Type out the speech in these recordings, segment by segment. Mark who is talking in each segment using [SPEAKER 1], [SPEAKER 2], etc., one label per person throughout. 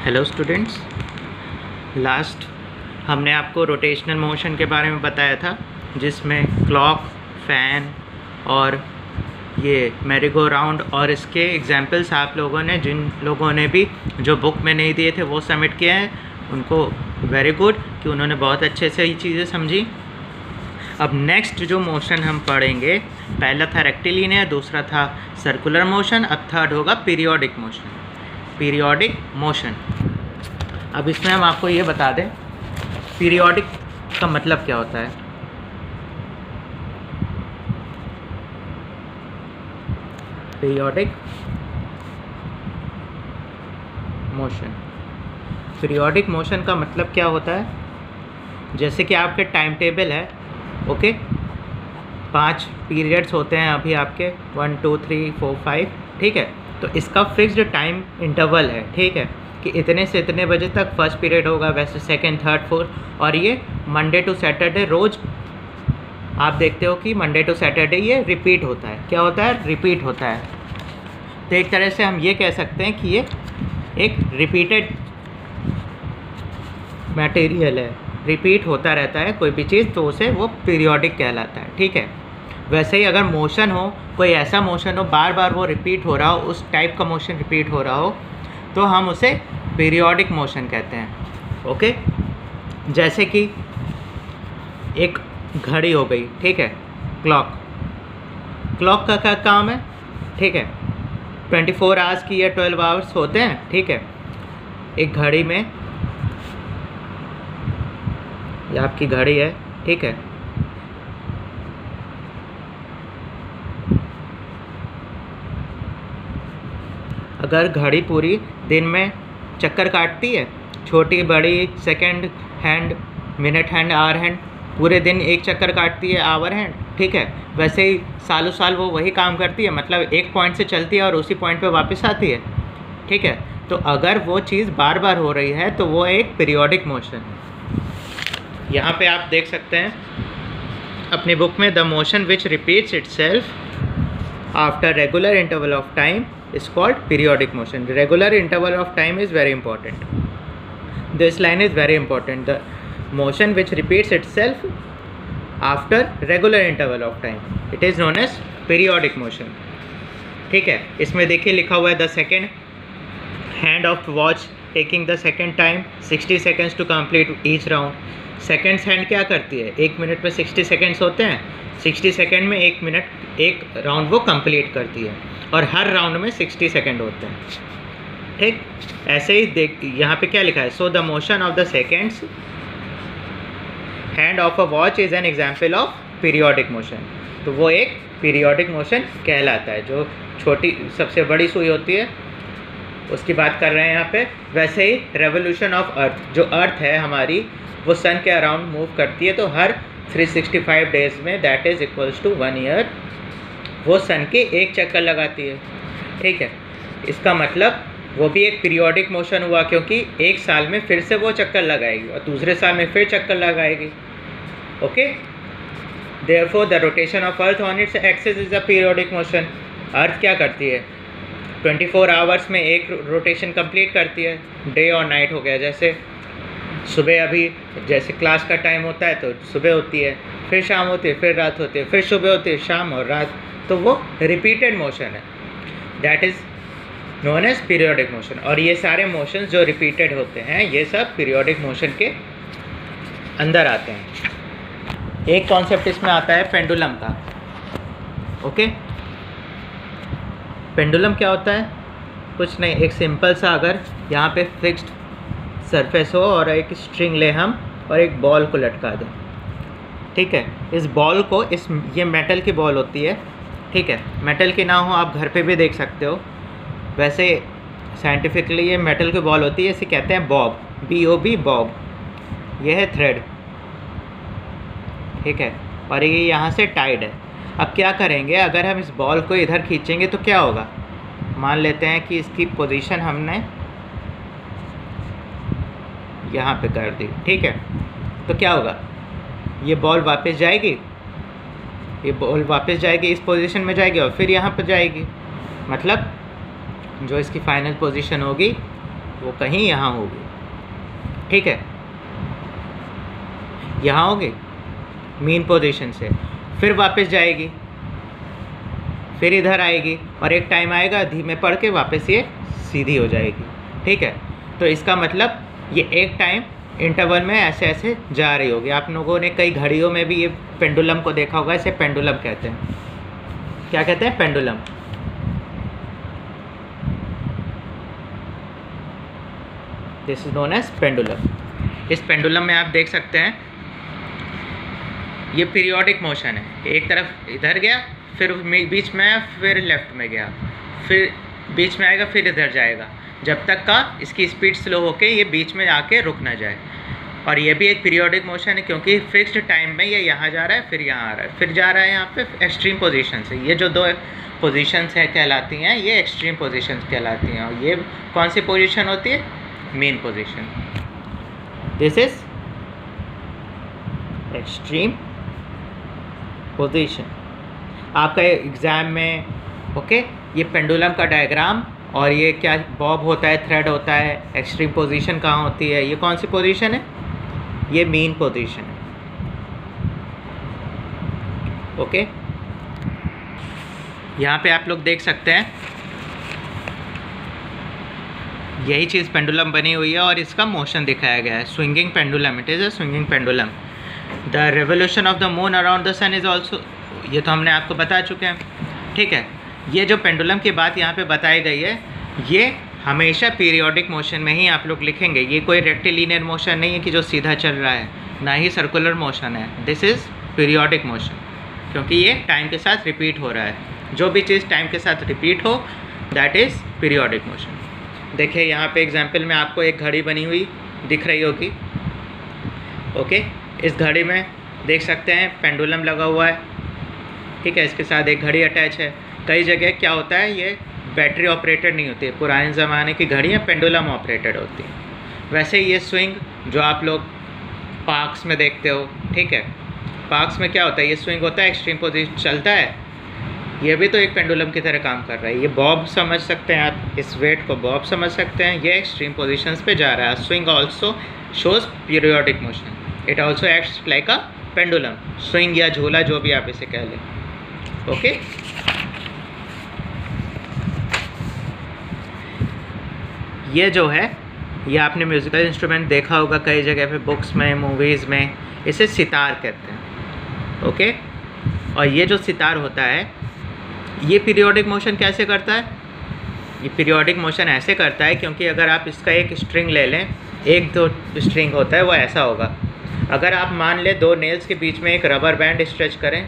[SPEAKER 1] Hello students, last हमने आपको rotational motion के बारे में बताया था, जिसमें क्लॉक, फ़ैन और ये मैरी गो राउंड और इसके एग्जाम्पल्स आप लोगों ने, जिन लोगों ने भी जो बुक में नहीं दिए थे वो सबमिट किए हैं, उनको वेरी गुड कि उन्होंने बहुत अच्छे से ये चीज़ें समझी। अब नेक्स्ट जो मोशन हम पढ़ेंगे, पहला था रेक्टिलिनियर, दूसरा था सर्कुलर मोशन, अब थर्ड होगा पीरियोडिक मोशन। पीरियोडिक मोशन, अब इसमें हम आपको ये बता दें पीरियोडिक का मतलब क्या होता है। पीरियोडिक मोशन, पीरियोडिक मोशन का मतलब क्या होता है, जैसे कि आपके टाइम टेबल है, ओके, 5 पीरियड्स होते हैं अभी आपके 1 2 3 4 5, ठीक है। तो इसका फिक्स्ड टाइम इंटरवल है, ठीक है, कि इतने से इतने बजे तक फर्स्ट पीरियड होगा, वैसे सेकंड, थर्ड, फोर्थ, और ये मंडे टू सैटरडे रोज़ आप देखते हो कि मंडे टू सैटरडे ये रिपीट होता है। क्या होता है? रिपीट होता है। तो एक तरह से हम ये कह सकते हैं कि ये एक रिपीटेड मटेरियल है, रिपीट होता रहता है कोई भी चीज़, तो उसे वो पीरियोडिक कहलाता है, ठीक है। वैसे ही अगर मोशन हो, कोई ऐसा मोशन हो बार बार वो रिपीट हो रहा हो, उस टाइप का मोशन रिपीट हो रहा हो, तो हम उसे पीरियोडिक मोशन कहते हैं, ओके। जैसे कि एक घड़ी हो गई, ठीक है, क्लॉक, क्लॉक का क्या काम है, ठीक है, 24 आवर्स की या 12 आवर्स होते हैं, ठीक है। एक घड़ी में, ये आपकी घड़ी है, ठीक है, अगर घड़ी पूरी दिन में चक्कर काटती है, छोटी बड़ी, second hand, minute hand, hour hand, पूरे दिन एक चक्कर काटती है, आवर हैंड, ठीक है, वैसे ही सालों साल वो वही काम करती है, मतलब एक पॉइंट से चलती है और उसी पॉइंट पे वापस आती है, ठीक है। तो अगर वो चीज़ बार बार हो रही है तो वो एक पीरियोडिक मोशन है। यहाँ पे आप देख सकते हैं अपनी बुक में, the motion which repeats itself after regular interval of time is called periodic motion. Regular interval of time is very important. This line is very important. The motion which repeats itself after regular interval of time, it is known as periodic motion, ठीक है। इसमें देखिए लिखा हुआ है, the second hand of watch taking the second time 60 seconds to complete each round. Seconds hand क्या करती है, 1 मिनट में 60 सेकेंड्स होते हैं, 60 सेकेंड में 1 मिनट, एक राउंड वो कंप्लीट करती है, और हर राउंड में 60 सेकेंड होते हैं, ठीक। ऐसे ही देख, यहाँ पे क्या लिखा है, so the motion of the seconds hand of a watch is an example of periodic motion. तो वो एक पीरियोडिक मोशन कहलाता है। जो छोटी सबसे बड़ी सुई होती है उसकी बात कर रहे हैं यहाँ पे। वैसे ही रेवोल्यूशन ऑफ अर्थ, जो अर्थ है हमारी, वो सन के अराउंड मूव करती है, तो हर 365 डेज़ में, that is equals to 1 year, वो सन के एक चक्कर लगाती है, ठीक है। इसका मतलब वो भी एक पीरियोडिक मोशन हुआ, क्योंकि एक साल में फिर से वो चक्कर लगाएगी और दूसरे साल में फिर चक्कर लगाएगी, okay. Therefore the rotation of earth on its axis is a periodic motion. Earth क्या करती है, 24 आवर्स में एक रोटेशन कंप्लीट करती है, डे और नाइट हो गया। जैसे सुबह, अभी जैसे क्लास का टाइम होता है तो सुबह होती है, फिर शाम होती है, फिर रात होती है, फिर सुबह होती है, शाम और रात, तो वो रिपीटेड मोशन है, that is known as periodic motion. और ये सारे मोशंस जो रिपीटेड होते हैं, ये सब पीरियोडिक मोशन के अंदर आते हैं। एक कॉन्सेप्ट इसमें आता है पेंडुलम का, ओके। पेंडुलम क्या होता है, कुछ नहीं, एक सिंपल सा, अगर यहाँ पे फिक्स्ड सरफेस हो और एक स्ट्रिंग ले हम और एक बॉल को लटका दें, ठीक है। इस बॉल को, ये मेटल की बॉल होती है, ठीक है, मेटल की ना हो आप घर पे भी देख सकते हो, वैसे साइंटिफिकली ये मेटल की बॉल होती है, इसे कहते हैं बॉब, BOB, बॉब। ये है थ्रेड, ठीक है, और ये यहाँ से टाइड है। अब क्या करेंगे, अगर हम इस बॉल को इधर खींचेंगे तो क्या होगा, मान लेते हैं कि इसकी पोजीशन हमने यहाँ पे कर दी, ठीक है, तो क्या होगा, ये बॉल वापस जाएगी, ये बॉल वापस जाएगी, इस पोजीशन में जाएगी और फिर यहाँ पर जाएगी, मतलब जो इसकी फाइनल पोजीशन होगी वो कहीं यहाँ होगी, ठीक है, यहाँ होगी मीन पोजीशन से, फिर वापस जाएगी, फिर इधर आएगी और एक टाइम आएगा धीमे पड़ के वापस ये सीधी हो जाएगी, ठीक है। तो इसका मतलब ये एक टाइम इंटरवल में ऐसे ऐसे जा रही होगी। आप लोगों ने कई घड़ियों में भी ये पेंडुलम को देखा होगा, इसे पेंडुलम कहते हैं। क्या कहते हैं? Pendulum. This is known as pendulum. इस पेंडुलम में आप देख सकते हैं ये पीरियोडिक मोशन है, एक तरफ इधर गया, फिर बीच में, फिर लेफ्ट में गया, फिर बीच में आएगा, फिर इधर जाएगा, जब तक का इसकी स्पीड स्लो होके ये बीच में आके रुक ना जाए। और ये भी एक पीरियोडिक मोशन है क्योंकि फिक्स्ड टाइम में ये यहाँ जा रहा है, फिर यहाँ आ रहा है, फिर जा रहा है यहाँ पे एक्सट्रीम पोजीशन से। ये जो दो पोजीशंस है कहलाती हैं, ये एक्सट्रीम पोजीशंस कहलाती हैं। और ये कौन सी पोजीशन होती है? Main position. This is extreme position. आपका एग्ज़ाम में ओके ये पेंडुलम का डायग्राम और ये क्या बॉब होता है, थ्रेड होता है, एक्सट्रीम पोजीशन कहाँ होती है, ये कौन सी पोजीशन है? ये मीन पोजीशन है, ओके। यहाँ पे आप लोग देख सकते हैं यही चीज़ पेंडुलम बनी हुई है और इसका मोशन दिखाया गया है, swinging pendulum. It is a swinging pendulum. The revolution of the moon around the sun is also, ये तो हमने आपको बता चुके हैं, ठीक है। ये जो पेंडुलम की बात यहाँ पे बताई गई है, ये हमेशा पीरियोडिक मोशन में ही आप लोग लिखेंगे। ये कोई रेक्टिलिनियर मोशन नहीं है कि जो सीधा चल रहा है, ना ही सर्कुलर मोशन है। दिस इज़ पीरियोडिक मोशन, क्योंकि ये टाइम के साथ रिपीट हो रहा है। जो भी चीज़ टाइम के साथ रिपीट हो दैट इज़ पीरियोडिक मोशन। देखिए यहाँ पे एग्जाम्पल में आपको एक घड़ी बनी हुई दिख रही होगी, ओके। इस घड़ी में देख सकते हैं पेंडुलम लगा हुआ है, ठीक है, इसके साथ एक घड़ी अटैच है। कई जगह क्या होता है, ये बैटरी ऑपरेटेड नहीं होती है, पुराने ज़माने की घड़ियाँ पेंडुलम ऑपरेटेड होती हैं। वैसे ये स्विंग जो आप लोग पार्क्स में देखते हो, ठीक है, पार्क्स में क्या होता है, ये स्विंग होता है, एक्सट्रीम पोजीशन चलता है, ये भी तो एक पेंडुलम की तरह काम कर रहा है। ये बॉब समझ सकते हैं आप, इस वेट को बॉब समझ सकते हैं, ये एक्सट्रीम पोजीशंस पे जा रहा है। Swing also shows periodic motion, it also acts like a pendulum, swing या झूला जो भी आप इसे कह लें, ओके। ये जो है, ये आपने म्यूज़िकल इंस्ट्रूमेंट देखा होगा कई जगह पे, बुक्स में, मूवीज़ में, इसे सितार कहते हैं, ओके। और ये जो सितार होता है, ये पीरियोडिक मोशन कैसे करता है? ये पीरियोडिक मोशन ऐसे करता है क्योंकि अगर आप इसका एक स्ट्रिंग ले लें, एक दो स्ट्रिंग होता है, वो ऐसा होगा। अगर आप मान लें दो नेल्स के बीच में एक रबर बैंड स्ट्रेच करें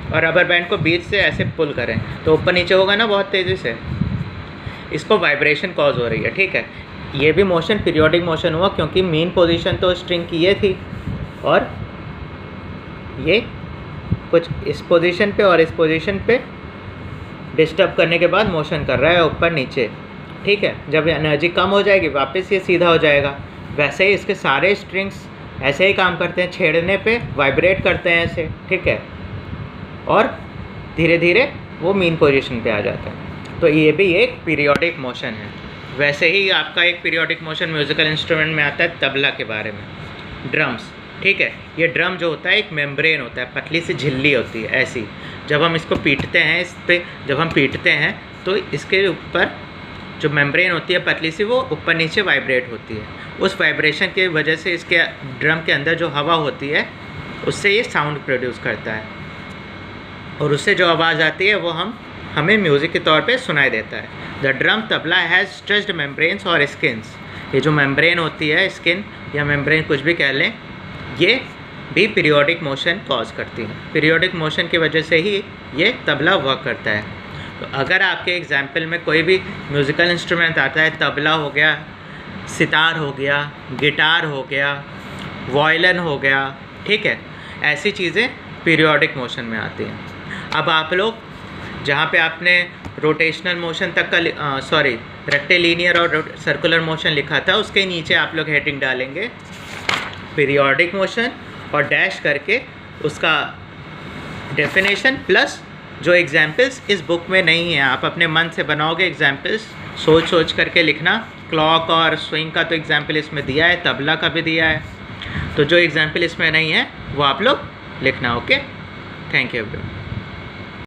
[SPEAKER 1] और रबर बैंड को बीच से ऐसे पुल करें, तो ऊपर नीचे होगा ना बहुत तेज़ी से, इसको वाइब्रेशन कॉज हो रही है, ठीक है। ये भी मोशन पीरियोडिक मोशन हुआ क्योंकि मेन पोजीशन तो स्ट्रिंग की ये थी और ये कुछ इस पोजीशन पे और इस पोजीशन पे डिस्टर्ब करने के बाद मोशन कर रहा है ऊपर नीचे, ठीक है। जब एनर्जी कम हो जाएगी वापस ये सीधा हो जाएगा। वैसे ही इसके सारे स्ट्रिंग्स ऐसे ही काम करते हैं, छेड़ने पे वाइब्रेट करते हैं ऐसे, ठीक है, और धीरे धीरे वो मेन पोजीशन पे आ जाता है। तो ये भी एक पीरियोडिक मोशन है। वैसे ही आपका एक पीरियोडिक मोशन म्यूज़िकल इंस्ट्रूमेंट में आता है तबला के बारे में, ड्रम्स, ठीक है। ये ड्रम जो होता है एक मेम्ब्रेन होता है, पतली सी झिल्ली होती है ऐसी। जब हम इसको पीटते हैं, इस पे जब हम पीटते हैं तो इसके ऊपर जो मेम्ब्रेन होती है पतली सी, वो ऊपर नीचे वाइब्रेट होती है। उस वाइब्रेशन की वजह से इसके ड्रम के अंदर जो हवा होती है उससे ये साउंड प्रोड्यूस करता है और उससे जो आवाज़ आती है वो हमें म्यूज़िक के तौर पे सुनाई देता है। The drum tabla has stretched membranes और स्किन्स। ये जो मेम्ब्रेन होती है, स्किन या मेम्ब्रेन कुछ भी कह लें, ये भी पीरियोडिक मोशन कॉज करती है। पीरियोडिक मोशन की वजह से ही ये तबला वर्क करता है। तो अगर आपके एग्जाम्पल में कोई भी म्यूज़िकल इंस्ट्रूमेंट आता है, तबला हो गया, सितार हो गया, गिटार हो गया, वायलिन हो गया, ठीक है, ऐसी चीज़ें पीरियोडिक मोशन में आती हैं। अब आप लोग जहाँ पे आपने रोटेशनल मोशन तक का रेक्टिलिनियर और सर्कुलर मोशन लिखा था, उसके नीचे आप लोग हेडिंग डालेंगे पीरियोडिक मोशन और डैश करके उसका डेफिनेशन प्लस जो एग्जाम्पल्स इस बुक में नहीं है। आप अपने मन से बनाओगे एग्जाम्पल्स, सोच करके लिखना, क्लॉक और स्विंग का तो एग्जाम्पल इसमें दिया है, तबला का भी दिया है, तो जो एग्जाम्पल इसमें नहीं है वो आप लोग लिखना। Okay, thank you everyone.